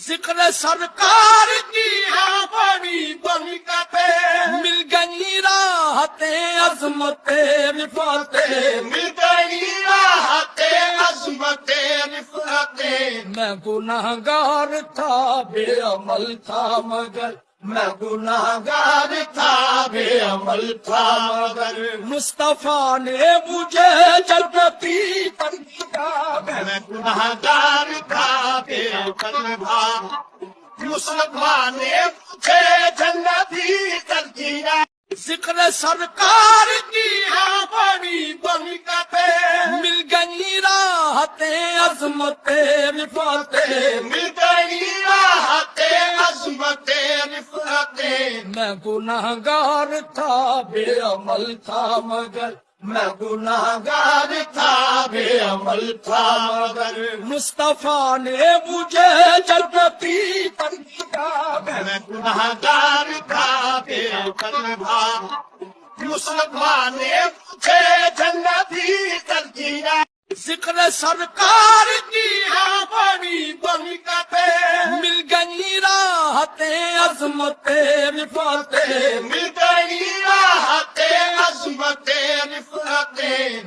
ذکر سرکار کی ہے بڑی برکتیں، مل گئی راحت عظمت رفعت، مل گئی راحت عظمت رفعت۔ میں گناہگار تھا بے عمل تھا مگر، میں گناہگار تھا بے عمل تھا مگر، مصطفیٰ نے مجھے جنتی کر دیا۔ میں گناہگار تھا بے عمل تھا، مصطفیٰ نے مجھے جنتی کر دیا۔ ذکر سرکار کی ہے بڑی برکتیں، مل گئی راحت عظمت رفعت، مل گئی راحت عظمت رفعت۔ میں گناہگار تھا بے عمل تھا مگر، میں گناہگار تھا بے عمل تھا مگر، مصطفیٰ نے مجھے جنتی کر دیا۔ میں گناہگار تھا بے عمل تھا، مصطفیٰ نے مجھے جنتی کر دیا۔ ذکر سرکار کی ہے بڑی برکتیں، مل گئی راحت عظمت رفعت، مل گئی راحت عظمت رفعت۔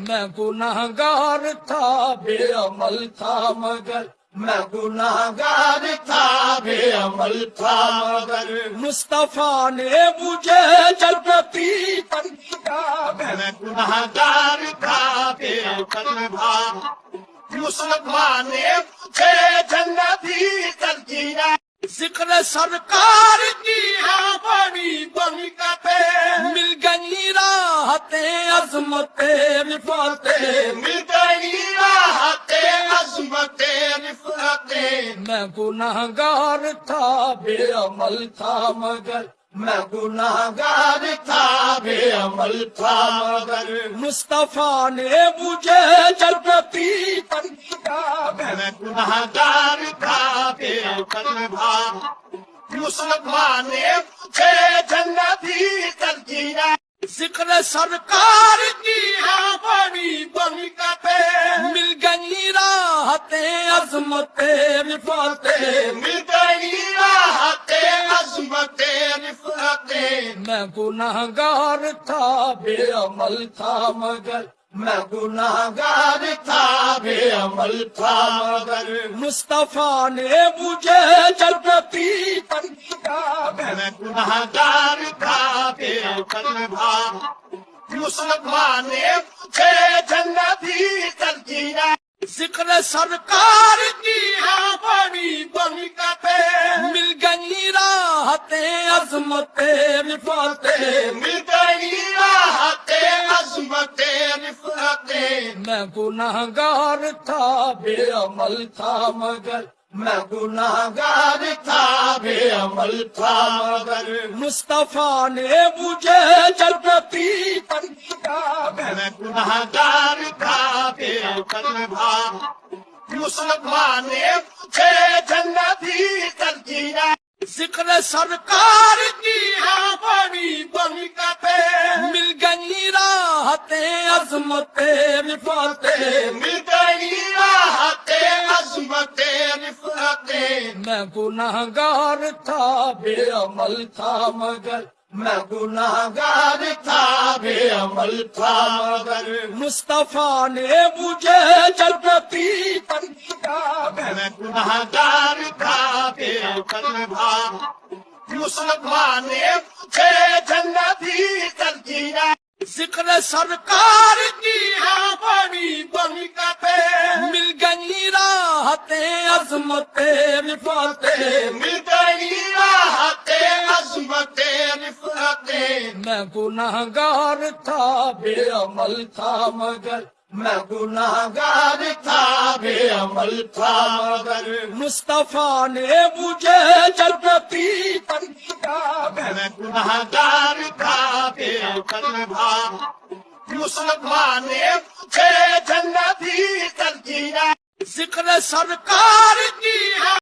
میں گناہگار تھا بے عمل تھا مگر، میں گناہگار تھا بے عمل تھا مگر، مصطفیٰ نے مجھے جنتی کر دیا۔ میں گناہگار تھا بے عمل تھا، مصطفیٰ نے مجھے جنتی کر دیا۔ ذکر سرکار کی ہے بڑی برکتیں، مل گئی راحت عظمت رفعت، مل گئی راحت عظمت رفعت۔ میں گناہگار تھا بے عمل تھا مگر، میں گناہگار تھا بے عمل تھا مگر، مصطفیٰ نے مجھے جنتی کر دیا۔ میں گناہگار تھا بے عمل تھا، مصطفیٰ نے مجھے جنتی کر دیا۔ ذکر سرکار کی ہے بڑی برکتیں، مل گئی راحت عظمت رفعت، مل گئی راحت عظمت رفعت۔ میں گناہگار تھا بے عمل تھا مگر، میں گناہگار تھا بے عمل تھا مگر، مصطفیٰ نے مجھے جنتی کر دیا۔ میں گناہگار تھا بے عمل تھا، مصطفیٰ نے مجھے جنتی کر دیا۔ ذکر سرکار کی ہے بڑی برکتیں، مل گئی راحت عظمت رفعت، مل گئی راحت عظمت رفعت۔ میں گناہگار تھا بے عمل تھا مگر، میں گناہگار تھا بے عمل تھا مگر، مصطفیٰ نے مجھے جنتی کر دیا۔ میں گناہگار تھا بے عمل تھا، مصطفیٰ نے مجھے جنتی کر دیا۔ ذکر سرکار کی ہے بڑی برکتیں، مل گئی راحت عظمت رفعت، مل گئی راحت عظمت رفعت۔ میں گناہگار تھا بے عمل تھا مگر، میں گناہگار تھا بے عمل تھا مگر، مصطفیٰ نے مجھے جنتی کر دیا۔ میں گناہگار تھا بے عمل تھا، مصطفیٰ نے مجھے جنتی کر دیا۔ ذکر سرکار کی ہے بڑی برکتیں، مل گئی راحت عظمت رفعت، مل گئی راحت عظمت رفعت۔ میں گناہگار تھا بے عمل تھا مگر، میں گناہگار تھا بے عمل تھا مگر، مصطفیٰ نے مجھے جنتی کر دیا۔ میں گناہگار تھا بے عمل تھا، مصطفیٰ نے مجھے جنتی کر دیا۔ ذکر سرکار کی ہے